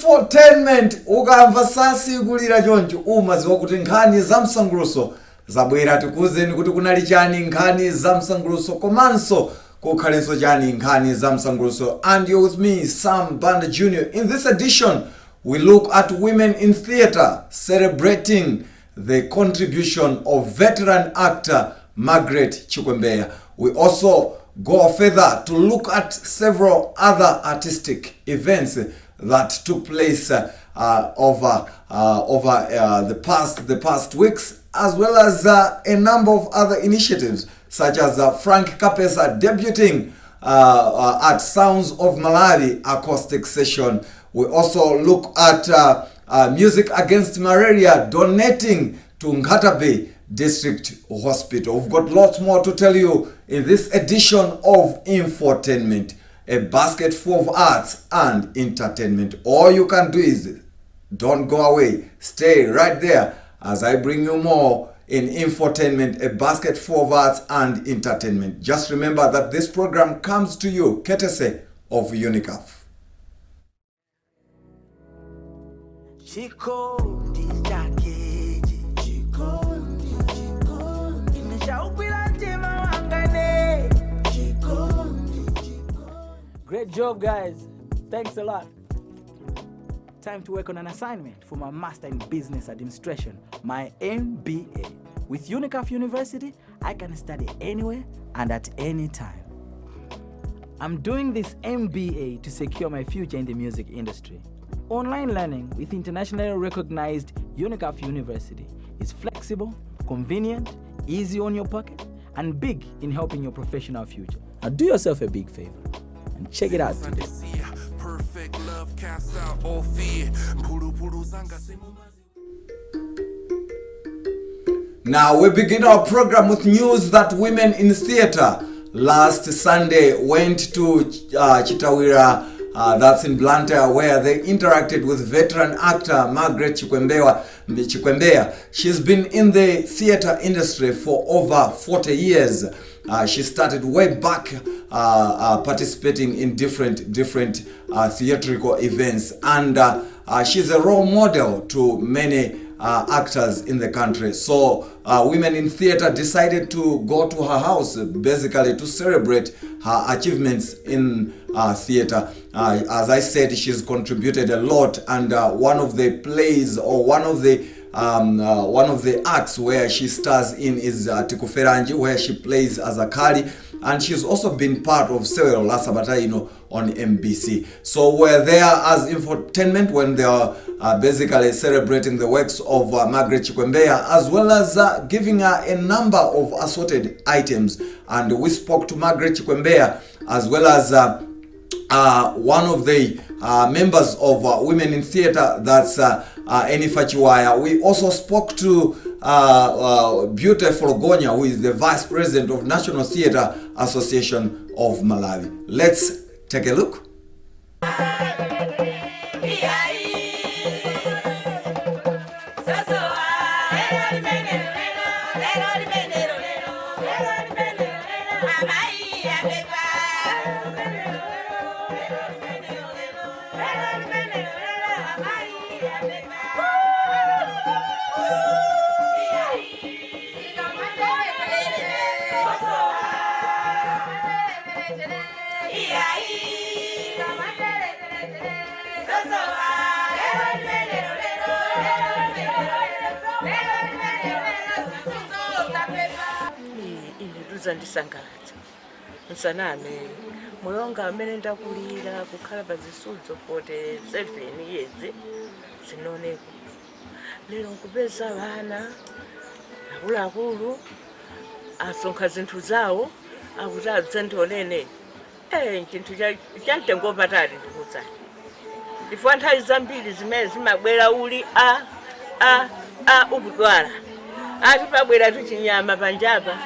Infotainment ukamva sasi kulira choncho umaziwa kuti nkhani za msanguluso zabwera tikuzeni kuti kunali chani nkhani za msanguluso komanso kukhalenso chani nkhani za msanguluso. And you're with me, Sam Banda Jr. In this edition we look at women in theatre celebrating the contribution of veteran actor Margaret Chikwembeya. We also go further to look at several other artistic events that took place over the past weeks, as well as a number of other initiatives, such as Frank Kapesa debuting at Sounds of Malawi acoustic session. We also look at Music Against Malaria donating to Ngatabe District Hospital. We've got lots more to tell you in this edition of Infotainment, a basket full of arts and entertainment. All you can do is don't go away. Stay right there as I bring you more in Infotainment, a basket full of arts and entertainment. Just remember that this program comes to you courtesy of UNICAF. Great job, guys. Thanks a lot. Time to work on an assignment for my Master in Business Administration, my MBA. With UNICAF University, I can study anywhere and at any time. I'm doing this MBA to secure my future in the music industry. Online learning with internationally recognized UNICAF University is flexible, convenient, easy on your pocket, and big in helping your professional future. Now do yourself a big favor and check it out today. Perfect love casts out all fear. Now we begin our program with news that women in theatre last Sunday went to Chitawira, that's in Blantyre, where they interacted with veteran actor Margaret Chikwembeya. She's been in the theatre industry for over 40 years. She started way back participating in different theatrical events, and she's a role model to many actors in the country. So women in theatre decided to go to her house basically to celebrate her achievements in theatre. As I said, she's contributed a lot, and one of the plays or one of the acts where she stars in is Tikuferanji, where she plays as a Kali, and she's also been part of Sewero La Sabata, on MBC. So we're there as Infotainment when they are basically celebrating the works of Margaret Chikwembeya, as well as giving her a number of assorted items. And we spoke to Margaret Chikwembeya, as well as one of the members of Women in Theatre, that's Enifa Chiwaya. We also spoke to Beautiful Gonya, who is the Vice President of National Theatre Association of Malawi. Let's take a look. Ndisangalatsa nsaname mulonga amene ndakulira kukhala pa zisudzo 47 years zinoneko lero nkupeza vana akuluakulu asonkha zinthu zawo akuti adzandionene chinthu chamtengo patali ndikudzani chifukwa nthawi zambiri zimene zimabwera uli ukudwala ati pabwera tuchinyama panjapa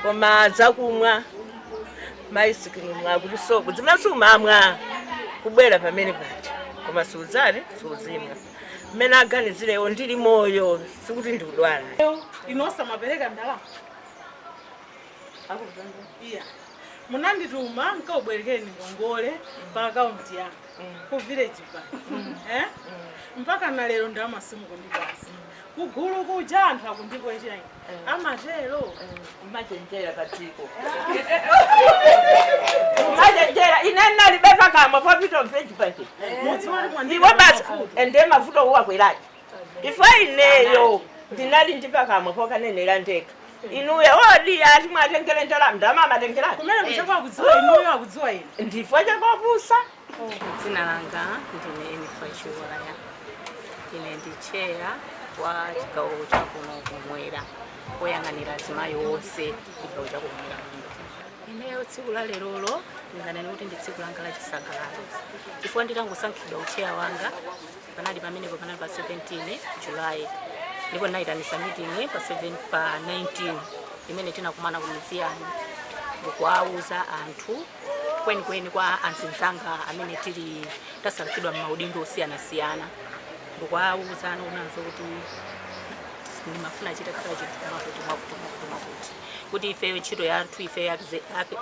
koma zakumwa maisikirimu akuti sobo zimasumamwa kubwera pamene pati koma suzali suzimwa mmene aganizirewo ndili moyo sikuti ndikudwala inosa mapereka ndalama akuzanga iya munandituma nkobwerekeni ngongole pa account yanga ku village pa mpaka na lero ndama simu kundipasa kugulu kuja anthu akundibwetera amatero machenjera patiko machenjera inena libeka kama papito mfeji pati iwe basi ende mafuto huwa kwelaji ifaineyo ndinali ndipaka mpoka nenela ndeka inuye odi ati mwatengele njala ndama matengela kumene kuchakwa kudziwa inuyo akudziwa ine ndifo chakopusa dzina langa ndine Infotainment ine ndicheya wa chigawo chakuno kumwera oyang'anira azimayi onse chigawo chakumwera ineyo tsiku la lerolo ndinganene kuti ndi tsiku langa la chisangalalo chifukwa nditangosankhidwa ucheya wanga panali pamenepo panali pa 17 Julayi ndipo ndinayitanisa meeting pa 19 imene tinakumana ku muziyani ndikuwauza anthu kwenikweni kwa anzinzanga amene tili tasankhidwa m'maudindo osiyana-siyana ndikuwauza unazo kuti ndimafuna chita kuti ife ntchito yathu ife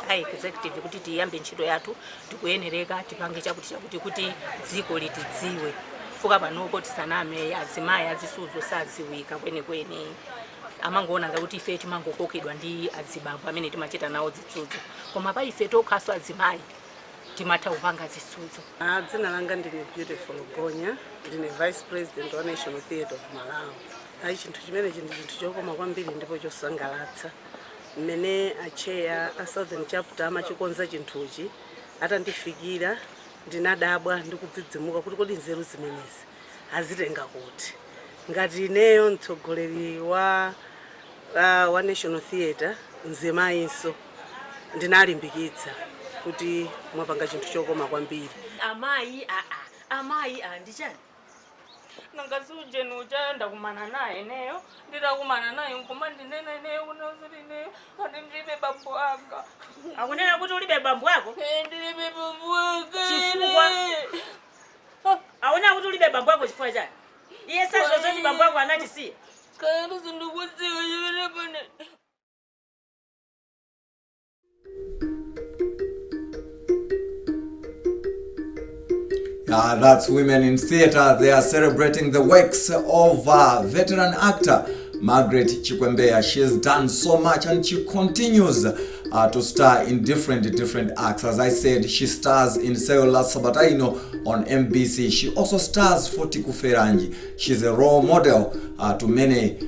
executive kuti tiyambe ntchito yathu tikuyenereka tipange chakuti kuti dziko litidziwe fuka panoko tisaname azimayi azisuzo saziwika kwenikweni amangoona ngakuti ife timangokokedwa ndi azibambo amene timachita nawo zitsutso koma pa ife tokhaso azimayi timatha kupanga zitsutso. Dzina langa ndine Beautiful Gonya ndine Vice President wa National Theatre of Malawi. Ayi chinthu chimene chinthu chokoma kwambiri ndipo chosangalatsa mmene acheya a Southern Chapter amachikonza chinthuchi atandifikira ndinadabwa ndikudzidzimuka kuti kodi nzeru zimenezi azitenga kuti ngati ineyo mtsogoleri wa National Theatre nzemayinso ndinalimbikitsa kuti mwapanga chinthu chokoma kwambiri. amayi ndichani nangasuje nuchanda kumana naye neyo nditakumana naye nkuma ndinena neyo unazuri neyo ndilibe bambo anga akunena kuti ulibe bambo yako ndilibe bambo anga chifukwa akunena kuti ulibe bambo yako chifukwa chani iye sasa zoti bambo yako anachisiya kana sindikudziwa chimene pane. That's Women in Theatre. They are celebrating the works of veteran actor Margaret Chikwembeya. She has done so much and she continues to star in different acts. As I said, she stars in Seyola Sabataino on MBC. She also stars for Tiku Feranji. She's a role model to many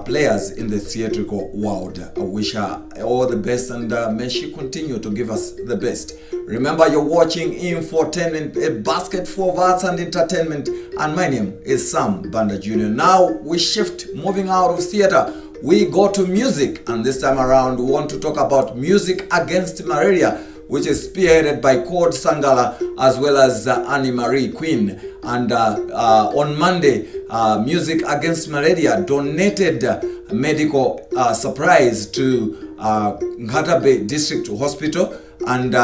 players in the theatrical world. I wish her all the best and may she continue to give us the best. Remember, you're watching Infotainment, a basket full of arts and entertainment, and my name is Sam Banda Jr. Now we shift, moving out of theater, we go to music, and this time around we want to talk about music against malaria, which is spearheaded by Cord Sangala as well as Annie Marie Quinn. And on Monday, Music Against Malaria donated medical supplies to Ngatabe District Hospital. And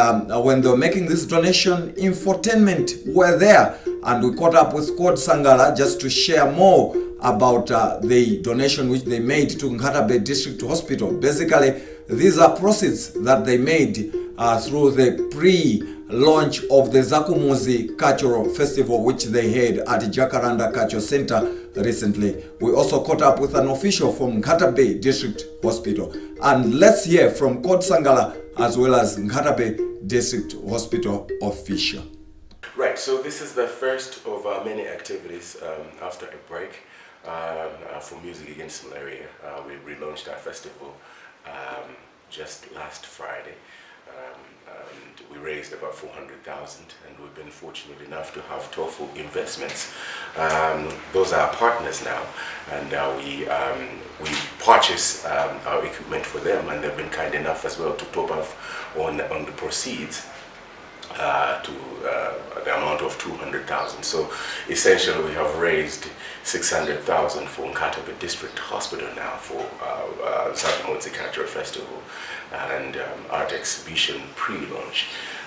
when they were making this donation, Infotainment were there, and we caught up with Cord Sangala just to share more about the donation which they made to Ngatabe District Hospital. Basically, these are proceeds that they made through the pre-launch of the Zakumuzi Cultural Festival, which they had at Jacaranda Cultural Center recently. We also caught up with an official from Ngatabe District Hospital. And let's hear from Cord Sangala as well as Ngatabe District Hospital official. Right, so this is the first of many activities after a break for Music Against Malaria. We relaunched our festival just last Friday. And we raised about 400,000, and we've been fortunate enough to have TOFU Investments. Those are our partners now, and we purchase our equipment for them, and they've been kind enough as well to top up on the proceeds to the amount of 200,000. So essentially we have raised 600,000 for Ngatabe District Hospital now for Zakumuzi Cultural Festival and art exhibition pre-launch.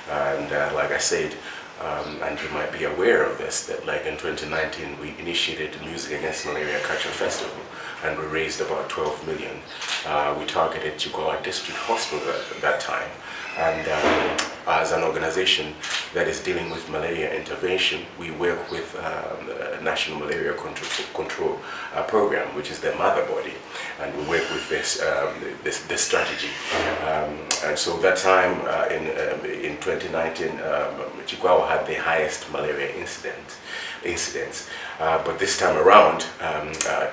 And like I said, And you might be aware of this, that like in 2019 we initiated the Music Against Malaria Cultural Festival, and we raised about 12 million. We targeted Chikowa District Hospital at that time. And as an organization that is dealing with malaria intervention, we work with the National Malaria Control Program, which is their mother body, and we work with this strategy. And so that time in 2019, Chikwawa had the highest malaria incidents. But this time around,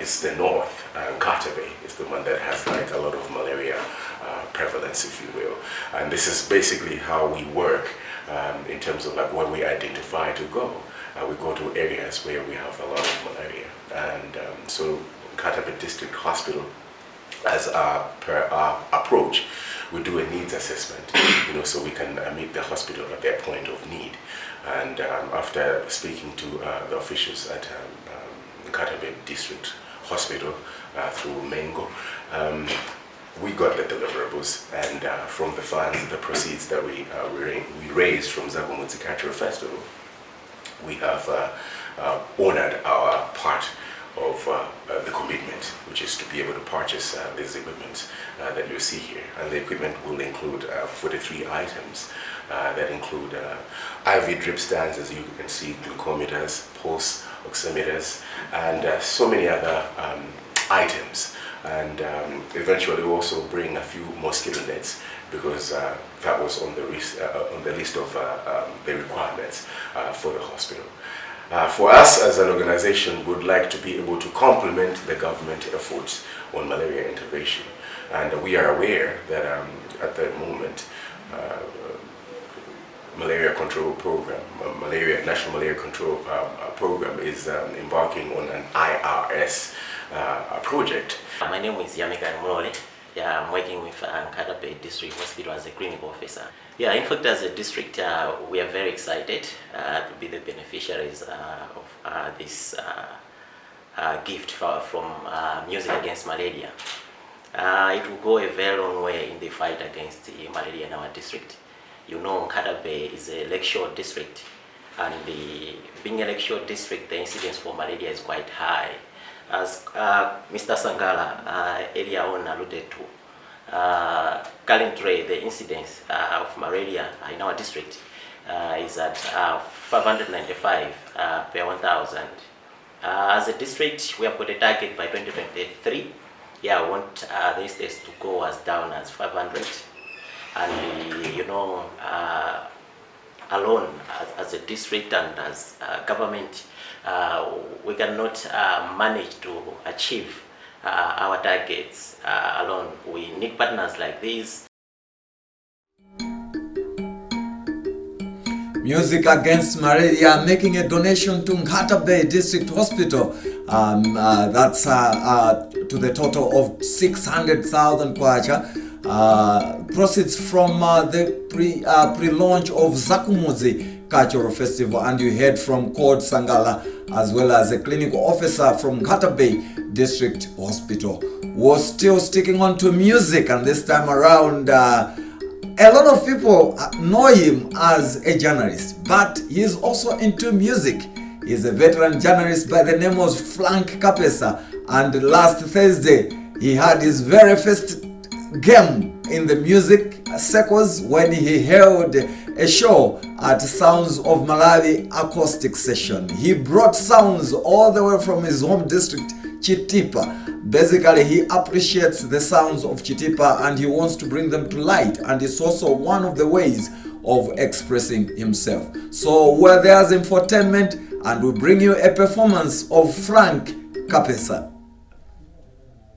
it's the north. Carter Bay is the one that has like a lot of malaria prevalence, if you will. And this is basically how we work in terms of like where we identify to go. We go to areas where we have a lot of malaria. And so Carter Bay District Hospital, as per our approach, we do a needs assessment, so we can meet the hospital at their point of need. And after speaking to the officials at Carter Bay District Hospital through Mengo, we got the deliverables, and from the funds, the proceeds that we raised from Zagumudzi Cultural Festival, we have honored our part of the commitment, which is to be able to purchase these equipment that you see here. And the equipment will include 43 items that include IV drip stands, as you can see, glucometers, pulse oximeters, and so many other items. And eventually also bring a few mosquito nets, because that was on the list of the requirements for the hospital. For us as an organization, we would like to be able to complement the government efforts on malaria intervention. And we are aware that at the moment, malaria control program, National Malaria Control Program is embarking on an IRS project. My name is Yamika Mwole. Yeah, I'm working with Carter Bay District Hospital as a clinical officer. Yeah, in fact, as a district, we are very excited to be the beneficiaries of this gift from Music Against Malaria. It will go a very long way in the fight against malaria in our district. You know, Carter Bay is a lakeshore district, and being a lakeshore district, the incidence for malaria is quite high. As Mr. Sangala earlier on alluded to, currently the incidence of malaria in our district is at 595 per 1,000. As a district, we have got a target by 2023. Yeah, we want the incidence to go as down as 500. And alone as a district and as government, we cannot manage to achieve our targets alone. We need partners like these. Music Against Malaria making a donation to Carter Bay District Hospital. That's to the total of 600,000 kwacha. Proceeds from the pre-launch of Zakumudzi Cultural Festival, and you heard from Code Sangala as well as a clinical officer from Carter Bay District Hospital. Was still sticking on to music, and this time around a lot of people know him as a journalist, but he's also into music. He's a veteran journalist by the name of Frank Kapesa, and last Thursday he had his very first game in the music circles when he held a show at Sounds of Malawi acoustic session. He brought sounds all the way from his home district, Chitipa. Basically, he appreciates the sounds of Chitipa and he wants to bring them to light, and it's also one of the ways of expressing himself. So we're there as Infotainment, and we bring you a performance of Frank Kapesa.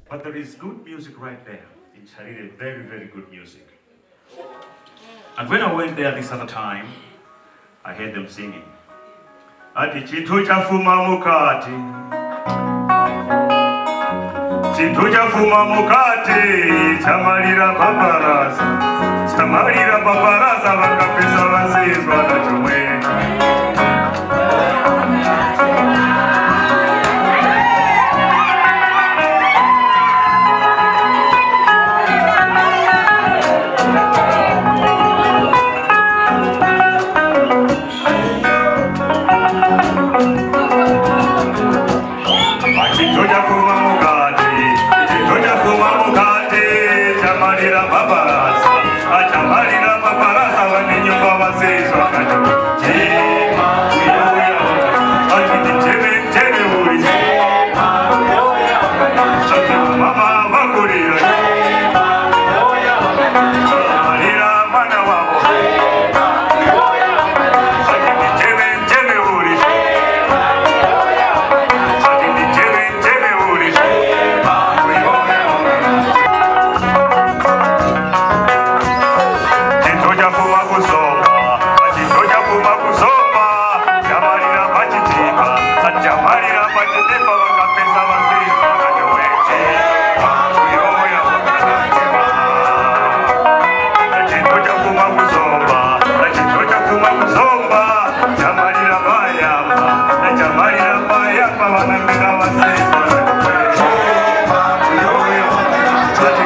But there is good music right there. It's really very, very good music. And when I went there this other time, I heard them singing. Ati chintu chafuma mukati, chintu chafuma mukati, chamalira paparasa, vakapesa vasizwa na chomwe.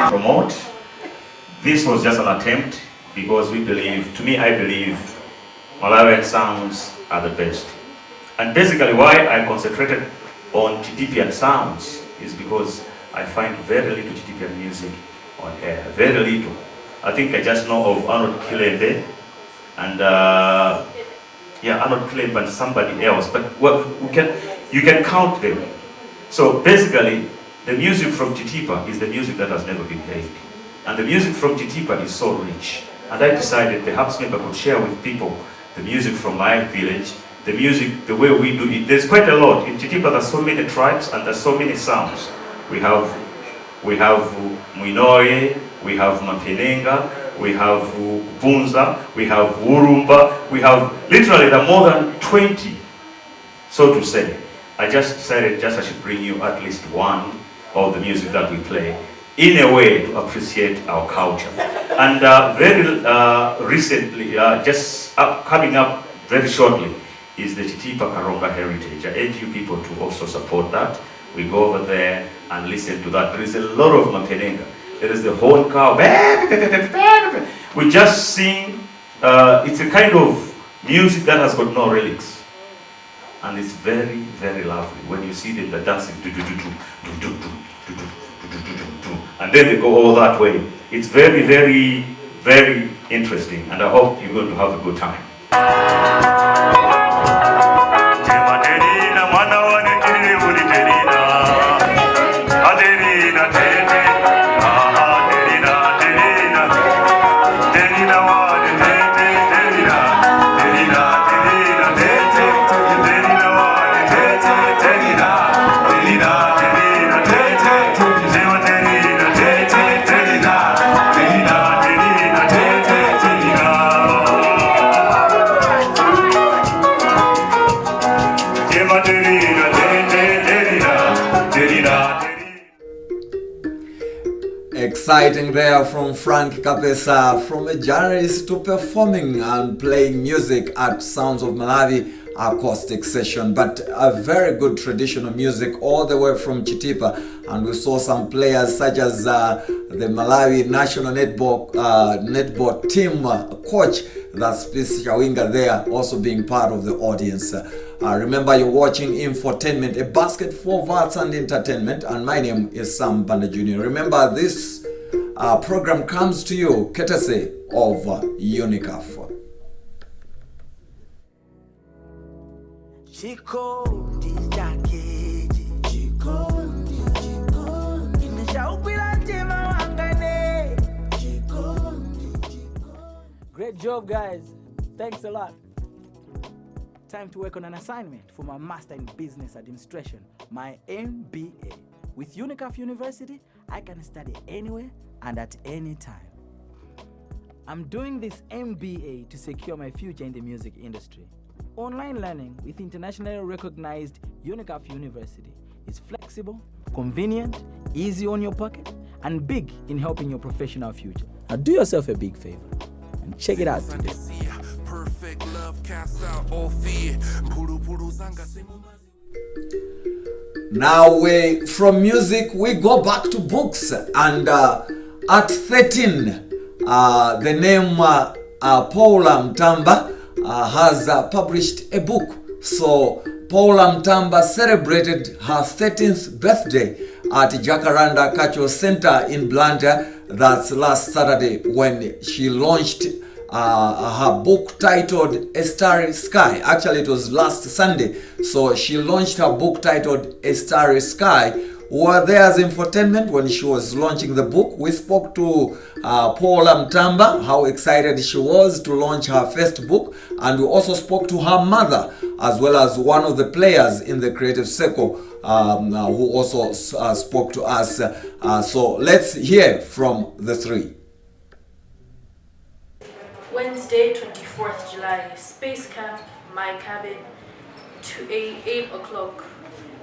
Promote. This was just an attempt because we believe, to me I believe, Malawian sounds are the best. And basically why I concentrated on Chitipian sounds is because I find very little Chitipian music on air, very little. I think I just know of Arnold Kilembe and Arnold Kilembe and somebody else, but you can count them. So basically, the music from Chitipa is the music that has never been played. And the music from Chitipa is so rich. And I decided perhaps maybe I could share with people the music from my village, the music, the way we do it. There's quite a lot. In Chitipa there's so many tribes and there's so many sounds. We have Muinoye, we have Mapenenga, we have Bunza, we have Urumba, we have literally there are more than 20, so to say. I just decided I should bring you at least one of the music that we play in a way to appreciate our culture. And very recently, coming up very shortly, is the Chitipa Karonga Heritage. I urge you people to also support that. We go over there and listen to that. There is a lot of Mapenenga. There is the horn cow. We just sing. It's a kind of music that has got no lyrics. And it's very, very lovely. When you see them, they're dancing, and then they go all that way. It's very, very, very interesting, and I hope you're going to have a good time. Exciting there from Frank Kapesa, from a journalist to performing and playing music at Sounds of Malawi acoustic session, but a very good traditional music all the way from Chitipa. And we saw some players such as the Malawi national netball team coach, that's Peace Shawinga there, also being part of the audience. Remember, you're watching Infotainment, a basket for arts and entertainment, and my name is Sam Banda Jr. Remember, this program comes to you courtesy of UNICAF. Great job, guys. Thanks a lot. Time to work on an assignment for my Master in Business Administration, my MBA. With UNICAF University, I can study anywhere and at any time. I'm doing this MBA to secure my future in the music industry. Online learning with internationally recognized UNICAF University is flexible, convenient, easy on your pocket, and big in helping your professional future. Now do yourself a big favor and check it out today. Perfect love casts out all fear. Now from music we go back to books, and at 13 the name Paula Mtamba has published a book. So Paula Mtamba celebrated her 13th birthday at Jacaranda Cultural Center in Blantyre. That's last Saturday, when she launched her book titled A Starry Sky. Actually, it was last Sunday. So she launched her book titled A Starry Sky. We were there as Infotainment when she was launching the book. We spoke to Paula Mtamba, how excited she was to launch her first book. And we also spoke to her mother, as well as one of the players in the creative circle, who also spoke to us. So let's hear from the three. Wednesday, 24th July, Space Camp, my cabin, to 8 o'clock.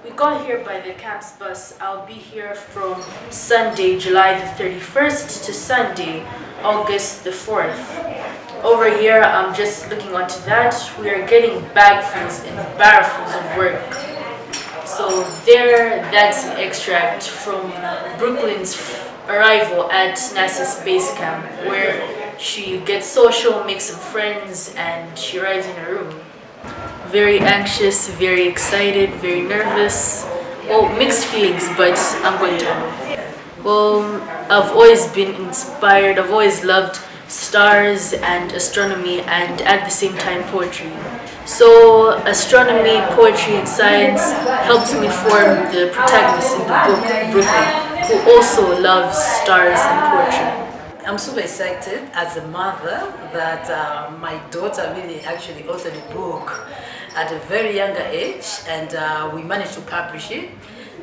We got here by the camp's bus. I'll be here from Sunday, July the 31st to Sunday, August the 4th. Over here, I'm just looking onto that. We are getting bagfuls and barfuls of work. So There, that's an extract from Brooklyn's arrival at NASA's space camp, where she gets social, makes some friends, and she arrives in her room. Very anxious, very excited, very nervous. Well, mixed feelings, but I'm going to handle. Well, I've always been inspired. I've always loved stars and astronomy, and at the same time poetry. So astronomy, poetry, and science helped me form the protagonist in the book, Brooklyn, who also loves stars and poetry. I'm super excited as a mother that my daughter really actually authored a book at a very younger age, and we managed to publish it.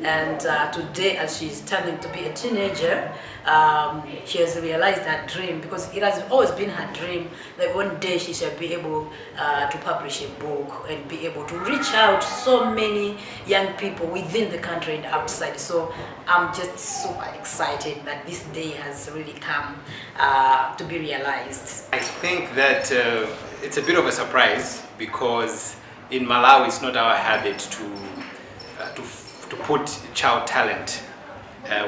And today, as she's turning to be a teenager, she has realized that dream, because it has always been her dream that one day she shall be able to publish a book and be able to reach out to so many young people within the country and outside. So I'm just super excited that this day has really come to be realized. I think that it's a bit of a surprise, because in Malawi it's not our habit to put child talent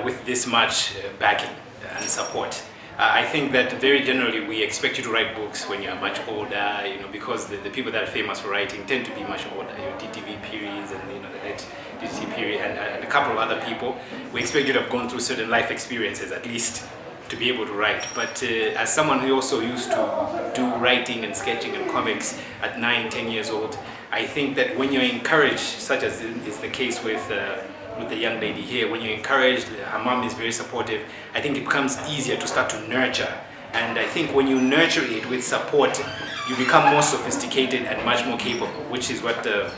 with this much backing and support. I think that very generally we expect you to write books when you're much older, because the people that are famous for writing tend to be much older. DTV Peries and the late DTV Peary and a couple of other people. We expect you to have gone through certain life experiences at least to be able to write. But as someone who also used to do writing and sketching and comics at 9, 10 years old, I think that when you're encouraged, such as is the case with the young lady here, when you're encouraged, her mom is very supportive, I think it becomes easier to start to nurture. And I think when you nurture it with support, you become more sophisticated and much more capable, which is what the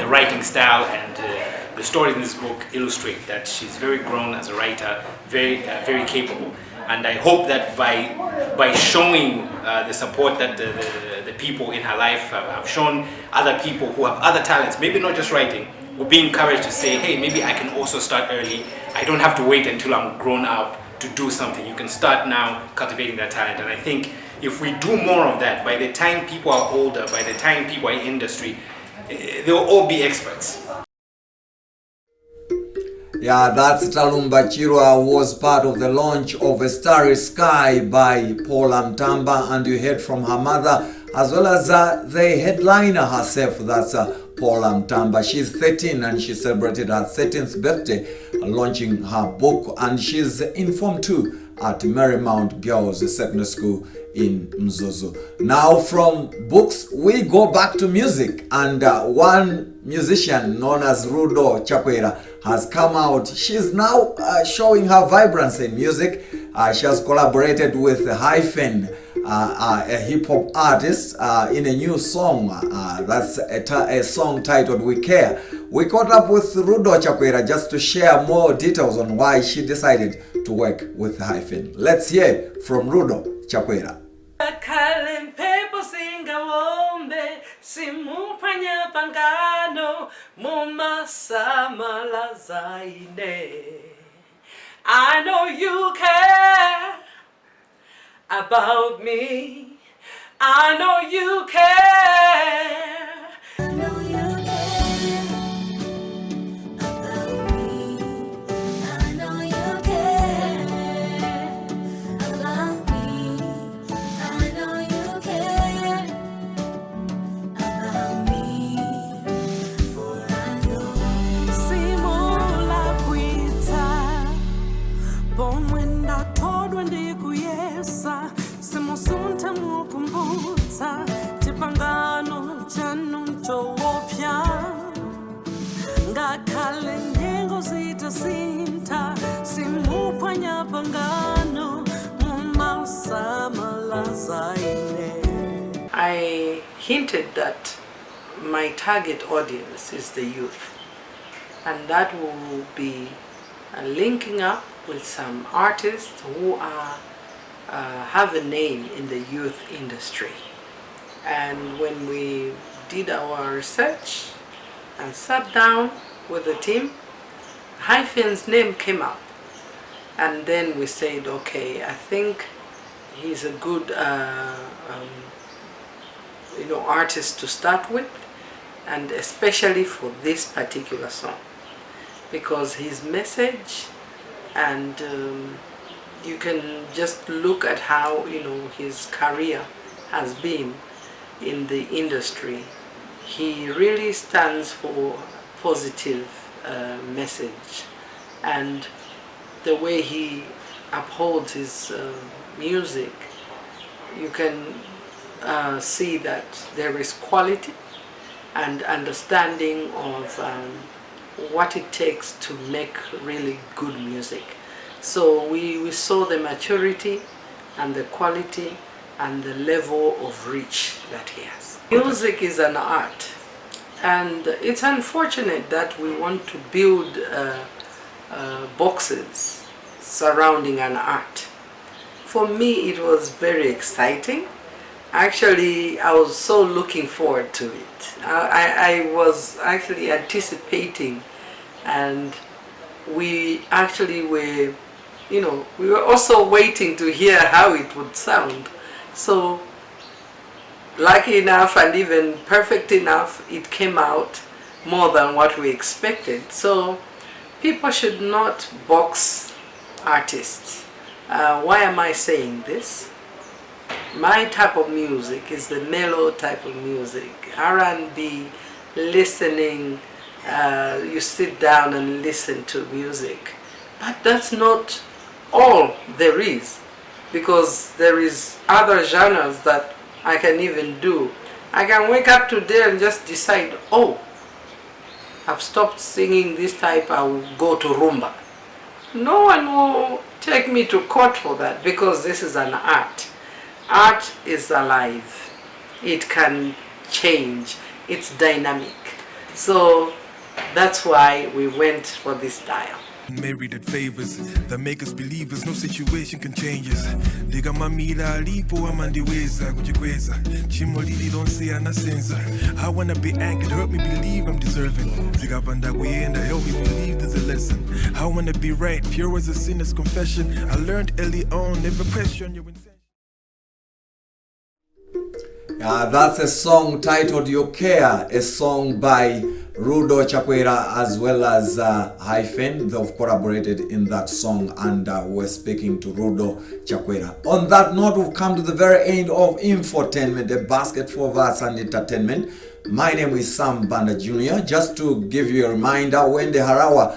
writing style and the stories in this book illustrate, that she's very grown as a writer, very capable. And I hope that by showing the support that the people in her life have shown, other people who have other talents, maybe not just writing, will be encouraged to say, hey, maybe I can also start early. I don't have to wait until I'm grown up to do something. You can start now cultivating that talent. And I think if we do more of that, by the time people are older, by the time people are in industry, they'll all be experts. Yeah, that's Talumba Chirwa, was part of the launch of A Starry Sky by Paula Mtamba, and you heard from her mother as well as the headliner herself, that's Paula Mtamba. She's 13 and she celebrated her 13th birthday launching her book, and she's informed too at Marymount Girls Secondary School in Mzuzu. Now from books we go back to music, and one musician known as Rudo Chakwera has come out. She's now showing her vibrancy in music. She has collaborated with Hyphen, a hip-hop artist, in a new song. That's a song titled We Care. We caught up with Rudo Chakwera just to share more details on why she decided to work with Hyphen. Let's hear from Rudo Chakwera. I know you care about me. I know you care. I know you care about me. I know you care about me. I know you care about me. For I know Simula Quita. Born when I told when they kuyesa. Semosunta mukumbuta. Chipangano chanu chowopya. Ngakale nyengo zita sinta. Simupanya pangano. Mumausa malazaine. I hinted that my target audience is the youth, and that will be linking up with some artists who are have a name in the youth industry. And when we did our research and sat down with the team, Hyphen's name came up, and then we said, okay, I think he's a good artist to start with, and especially for this particular song. because his message, and you can just look at how his career has been in the industry. He really stands for positive message, and the way he upholds his music, you can see that there is quality and understanding of what it takes to make really good music. So we saw the maturity and the quality and the level of reach that he has. Music is an art, and it's unfortunate that we want to build boxes surrounding an art. For me, it was very exciting. Actually, I was so looking forward to it. I was actually anticipating, and we actually were, we were also waiting to hear how it would sound. So, lucky enough and even perfect enough, it came out more than what we expected. So, people should not box artists. Why am I saying this? My type of music is the mellow type of music, R&B, listening, you sit down and listen to music. But that's not all there is, because there is other genres that I can even do. I can wake up today and just decide, oh, I've stopped singing this type, I will go to rumba. No one will take me to court for that, because this is an art. Art is alive. It can change. It's dynamic. So that's why we went for this style. Mary that favors, that make us believers, no situation can change us. Diga mamila lipo amandiweza kujikweza. Chimolili don't say anasenza. I wanna be acted, help me believe I'm deserving. Diga panda kuyenda, help me believe there's a lesson. I wanna be right, pure as a sinner's confession. I learned early on, never question your intention. That's a song titled Your Care, a song by Rudo Chakwera as well as Hyphen. They've collaborated in that song, and we're speaking to Rudo Chakwera. On that note, we've come to the very end of Infotainment, a basket for arts and entertainment. My name is Sam Banda Jr. Just to give you a reminder, Wendy Harawa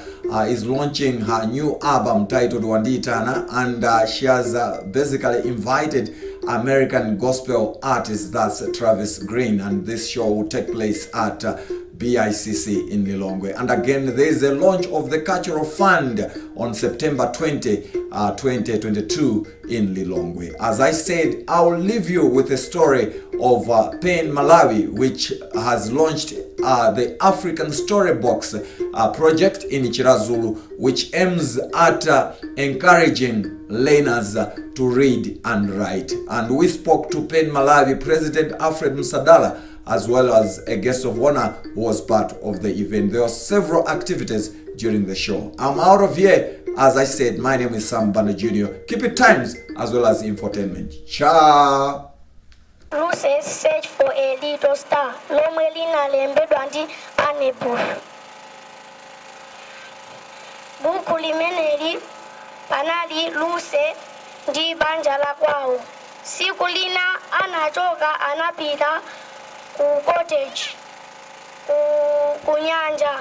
is launching her new album titled Wanditana, and she has basically invited American gospel artist, that's Travis Green, and this show will take place at BICC in Lilongwe. And again, there is a launch of the Cultural Fund on September 20, 2022 in Lilongwe. As I said, I'll leave you with a story of Pain Malawi, which has launched the African Storybox project in Chirazulu, which aims at encouraging learners to read and write. And we spoke to Pain Malawi President Alfred Msadala, as well as a guest of honor who was part of the event. There were several activities during the show. I'm out of here. As I said, my name is Sam Banda Jr. Keep it times as well as Infotainment. Ciao. Luces search for a little star. Lomelina lembedwandi anebul. Buku limeneli panali Luce ndi banja la kwao. Siku lina anachoka anapita ku cottage ku nyanja.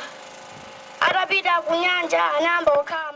Atapita ku nyanja anamba okhala